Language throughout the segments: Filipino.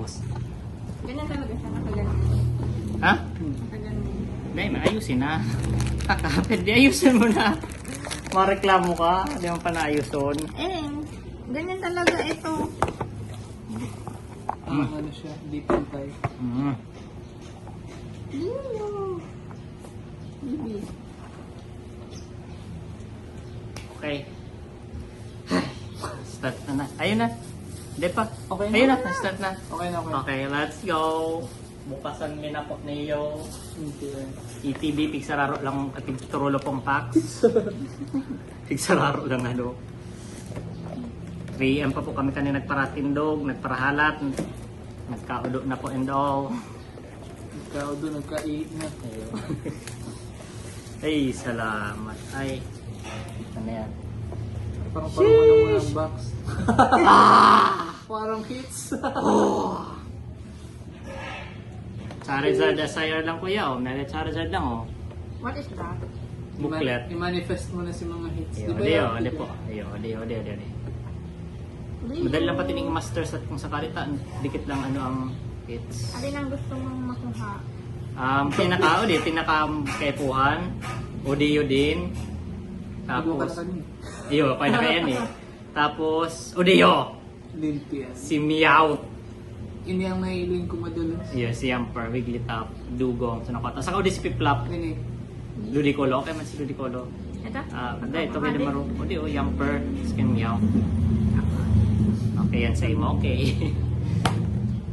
Tapos, Ganyan talaga siya, nakaganon. ha? Nakaganon. Hindi, ayusin na. Kakapit, di ayusin mo na. Mareklamo ka, di mo pa naayuson. Eh, ganyan talaga ito. Ano siya, deep and tight. Mm. Lino. Bibi. Okay. Start na na. Ayun na. Hindi pa. Okay na. Ayun na, start na. Okay na, okay. Okay, let's go. Bukasan minapot niyo. Okay. ETB, pigsararo lang at turulo pong packs. Pigsararo lang ano. 3am pa po kami kanina nagparatindog, nagparahalat, nagkaudo na po and all. Ikaw doon, nagka-8 na. Ayun. Ay, salamat. Ay, ano yan? Parang ano mo ng box. Parang hits. Charizard Desire lang kuya, oh. Meron Charizard lang, oh. What is that? Booklet. I-manifest mo na si mga hits. Iyo, Di ba odi, yun? oh, odi po. Iyo, odi. Lino. Madali lang pati ng masters at kung sakali dikit lang ano ang hits. Alin ang gusto mong makuha? Pinaka kaipuhan, Odio din. Ibo ka na Tapos, kanina. iyo, kaya na yan eh. Tapos, Odio, Linty yan. si Meowth, Ini ang nailing ko madalas. iyo, si Yamper, Wigglytuff, Dugong, Sunakota. Saka Odi si Piplap, Ini. Ludicolo, okay man si Ludicolo. Ito? Hindi, ito may maro. Odio, Yamper, Skin Meowth. Okay yan sa imo, okay.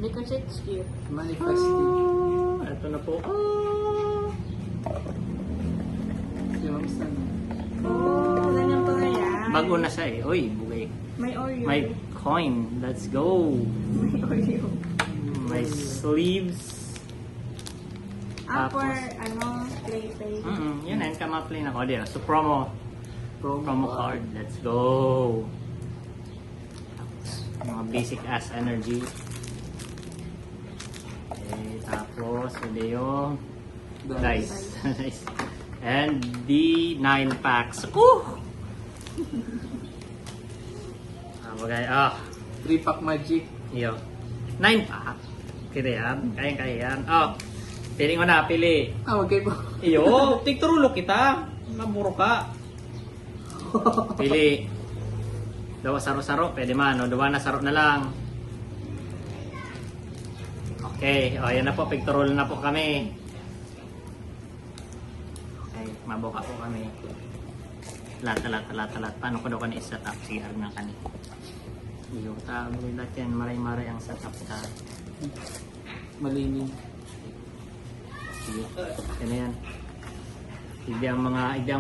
Because it's cute. Manifesting. Ito na po. Si Ma'am Stan. Oh, ganyan pala yan. Bago na siya eh. Uy, bugay. May Oreo. My coin. Let's go. May Oreo. My sleeves. For, Tapos- play. Yun na, kama-play na ko. Diyan. So, promo card. Let's go. Tapos, mga basic ass energy. Okay, tapos, video. Dice. Nice. And the 9 packs. Bagay. 3-pack magic. Iyo. 9 pack. Kaya yan. Kaya yan. Pili ko na. Pili. Wag kayo po. Iyo. Tigturulo kita. Maburo ka. Pili. Dawa saro-saro. Pwede man. O, dawa na saro na lang. Okay. O, yan na po. Pigturulo na po kami. Okay. Mabuka po kami. Talat. Paano ko daw ka na-set up? Sige, harap na kani. Iyo. Tabi lahat yan. Maray-maray ang setup ka. Malinis. Sige. Yan na yan. Hindi ang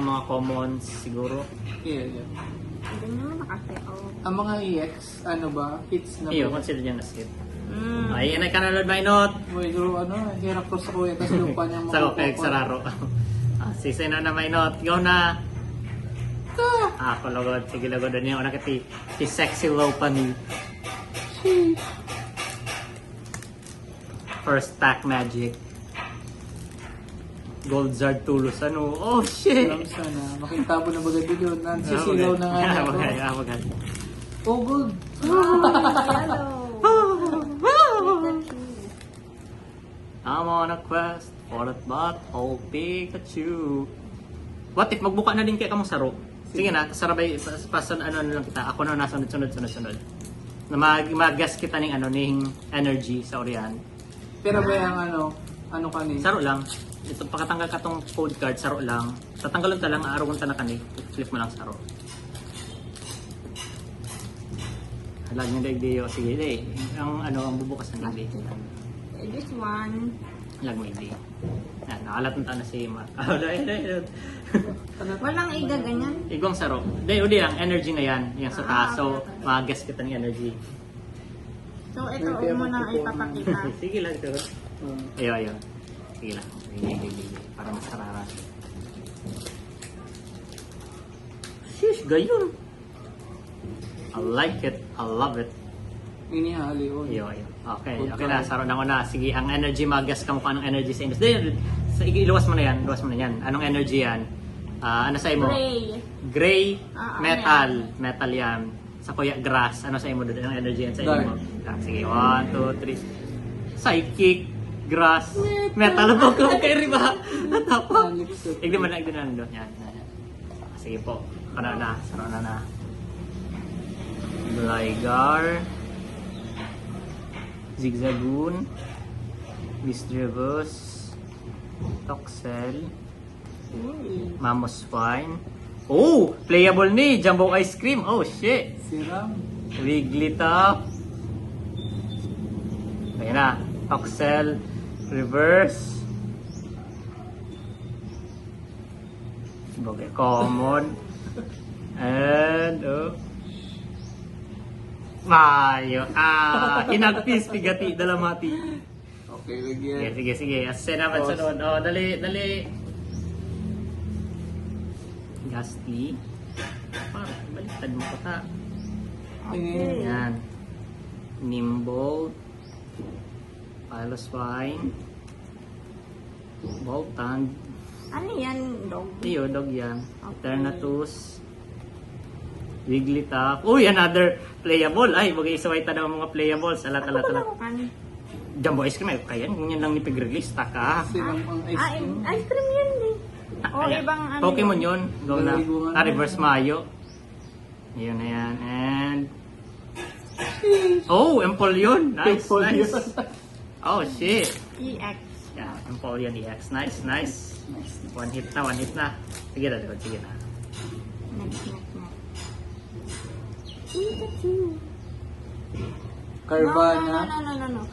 mga commons siguro. Yeah. Ganyan na kasi. Oh. Ang mga EX, ano ba? Hits na Iyo, ba? consider dyan na skip. Mm. Ay, yan ay kanalod Mainot. Medyo hirap ko sa kuya kasi lupa niya Sa okay, sararo. Sisay na na Mainot. Go na. Ako lagod. Sige lagod. Ano yung anak iti. Si sexy low pa ni. First pack magic. Gold Zard Tulos. Ano? Oh, shit! Alam sana. Makintabo na bagay dito. Nansisilaw na nga niya ako. Bagay. Oh, gold! I'm on a quest for that butthole Pikachu. What if magbuka na din kaya kamong saro? Sige na, sarabay pasan ano lang kita. Ako na nasunod. Na mag-gas kita ning ning energy sa Orion. Pero ba yung ano kanina? Saro lang. Ito pakatanggal ka tong code card, saro lang. Tatanggalon ta lang, aaragon ta na kani. Flip mo lang saro. Halag niya daigdiyo. Sige, ang bubukas ng daigdiyo. This one. Halag mo daigdiyo. Yan, nakalatong ta na si Mark. Walang iga ganyan. Igong saro. Udi ang energy na yan. Yan sa taas. So, mag-guess kita ng energy. So, ito muna ang ipapakita. Sige lang ito. Ayo. Sige lang. Para mas karara. Sheesh, gayon. I like it. I love it. Inihali ko. Iyo. Okay na. Saro na ko na. Sige, ang energy mag-guess ka mo kung anong energy sa industry. Iluwas mo na yan. Anong energy yan? Ano sa imo? Gray. Gray, Ano metal. Metal yan. Sa kuya grass. Ano sa imo doon? Anong energy yan sa Dark. imo? Dark. Sige, 1, 2, 3. Psychic. Grass. Metal po ko kay riba. Natapa. Igdi man doon. Yan. Sige po. Kana na. Saro na. Gligar. Zigzagoon. Misdreavus. Toxel. Mamoswine. Oh! Playable ni! Jumbo Ice Cream! Oh shit! Siram. Wigglytuff. Ayan na. Toxel. Reverse. Bagay common. And Mayo. Inagpis pigati dalamati. Okay, lagyan. Sige. Asen naman sunod. Oh, dali. Gastly. Parang baliktad mo pa ta. Tingin. Yan. Nimble. Piloswine. Voltang. Ano yan, dog? Iyo, dog yan. Okay. Eternatus. Wigglytuff. Uy, another playable. Ay, mag-iisaway ta ng mga playables. Alat. Ako kan. Jumbo Ice Cream. Kaya, ganyan lang ni pig-release. Taka. Siram ang ice cream. Ice cream yun eh. O Ayan. ibang ano. Pokemon yun. Go na. Galiguan Reverse Mayo. Yun na yan. And... Oh, Empoleon. Nice. Oh, shit. EX. Yeah, Empoleon EX. Nice. One hit na. Sige na. Next. Pikachu. Carvana. No.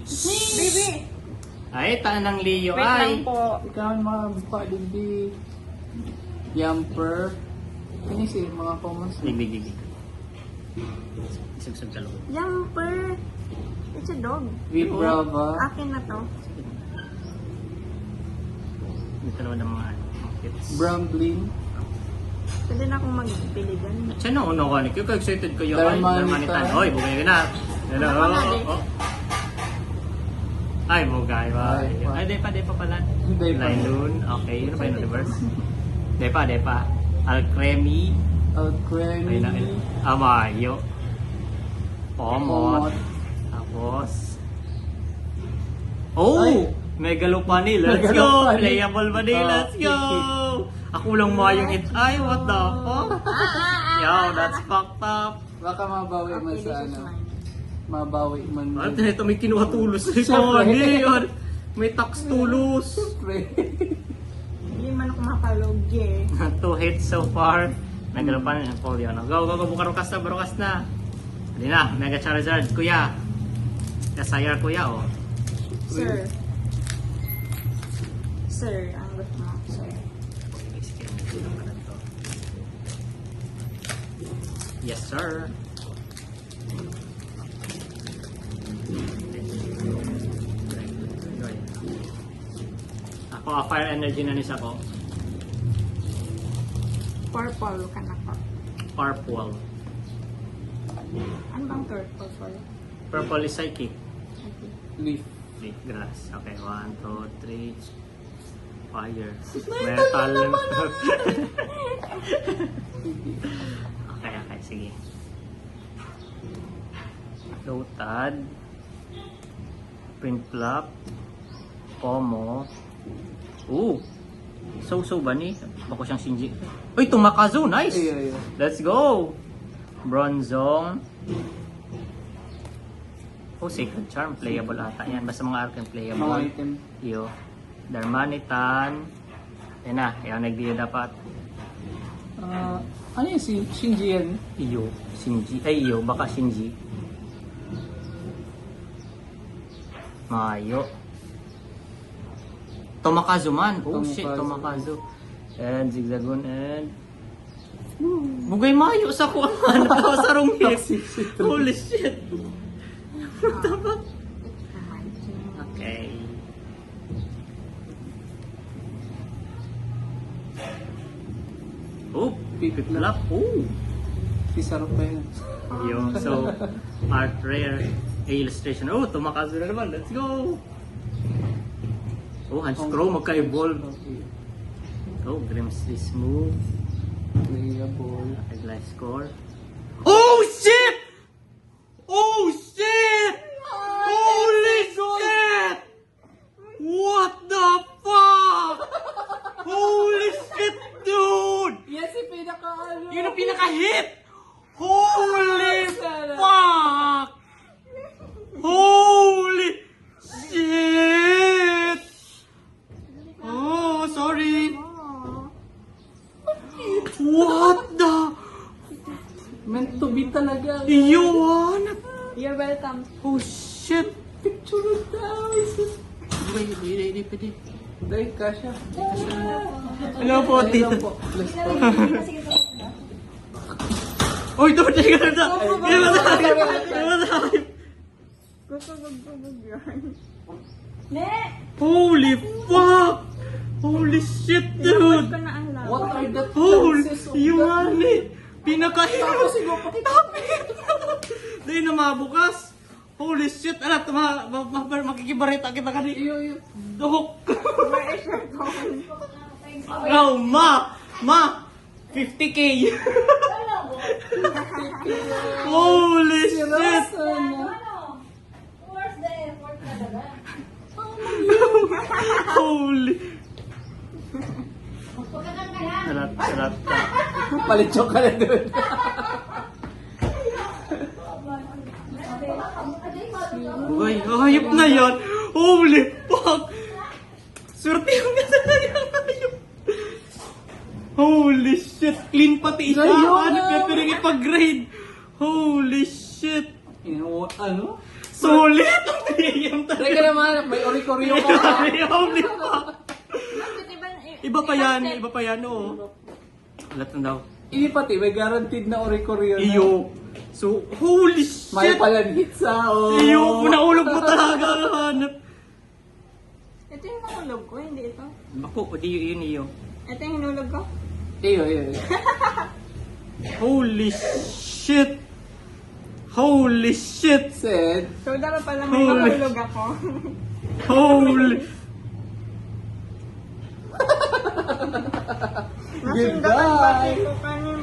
Baby! Ay, taan ng Leo. Wait lang Ay. po. Ikaw ang mga mukha din di. Yamper. Ano si mga commons? Dig.Isugsug ka lang. Yamper. It's a dog. Vibrava. Akin na to. Dito naman ang mga kits. Brambling. Pwede na akong magpiligan. At siya na, ka ni Kaya excited kayo. Darmanitan. Oy, bugay ka na. Hello. Ano pa nga, di? Ay, bugay. Ay, Ay, di pa pala. Di pa. Lylun. Okay, yun ba yung universe? Di pa. Alcremie. Alcremie. Amayo. Pomot. Pomot. Tapos. Oh! Ay. Megalopani. Let's go! Megalopani. Playable ba din? Let's go! Ako lang mo yung hit. Ay, what the fuck? Yo, that's fucked up. Baka mabawi man Okay, sa this is ano. mine. Mabawi man. At ito may kinuha tulos. Siyempre. May tax tulos. Pre. Hindi man ako mapalog eh. 2 hits so far. Megalopani and Empoleon. Go. Barukas na. Hindi na. Mega Charizard. Kuya. Kasayar kuya, oh. Sir, ang gusto mo, sir. Yes, sir. Ako, fire energy na nisa ko. Purple ka na po. Purple. Ano bang purple for? Purple is psychic. Okay. Leaf. Leaf grass. Okay, 1, 2, 3. Fire. Metal. Okay, sige. Lotad. Printplop. Pomo. So ba ni? Bako siyang Shinji. Uy, Tumakazu! Nice! Ay. Let's go! Bronzong. Sacred Charm. Playable ata yan. Basta mga arcane Mga playable. item. Iyo. Darmanitan. Yan na. Yan nagdiyo dapat. Ano yung Shinji yan? Iyo. Shinji. Ay, iyo. Baka Shinji. Mayo. Tomakazu man. Oh shit, Tomakazu. And Zigzagoon and... Bugay mayo sa kuwan. Nakasarong hit. Holy shit. What the fuck? Okay. Oh, Pipiplap. Oh. Si Sarap ba yun? Yung, so, art rare. Illustration. Oh, Tumakazu na naman. Let's go! Oh, Hanscrow, magka-evolve. Okay. Oh, Grimsley Smooth. Playable. Life score. Tam. Oh shit! Picture daw. Hindi pwede. Dahil kasha. Hello po, Ayun tito. lang po. Plus po. Uy, doon tayo ka na. Hindi mo sabi. Hindi mo sabi. Gugugugugug yan. Holy fuck! Holy shit, Tinawad dude! ko na ang laban. What are the Holy, chances of yung that? ano eh. Pinakain. Tapos ikaw pakitapit. Dahil na mabukas. Holy shit, alat, makikibarita kita ka ni. Iyo. Dok. Where is your phone? Oh, ma, 50k. Holy shit. Seryoso na. Holy. Alat. Palitsok ka na doon. Uy, hayop na yan. Holy fuck. Swerte yung nasa yung hayop. Holy shit. Clean pati isa. Ayun. Ano kaya piring ipag-grade. Holy shit. Ano? Sulit. Yung Teka talaga. naman, may ori-koryo ka. Holy fuck. Bakit Iba pa yan, oo. Alat na daw. Hindi pati, may guaranteed na ori-koryo na. Iyo. So, holy May shit. palang hitsa, oh. Iyo, naulog mo talaga ang hanap. Ito yung nahulog ko, hindi ito. Ako, di yun iyo. Ito yung hinulog ko. Iyo. Holy shit. Holy shit. Said, So, dapat pala may Holy- nahulog ako. Holy. Nasundatan pati Goodbye. ko kanina.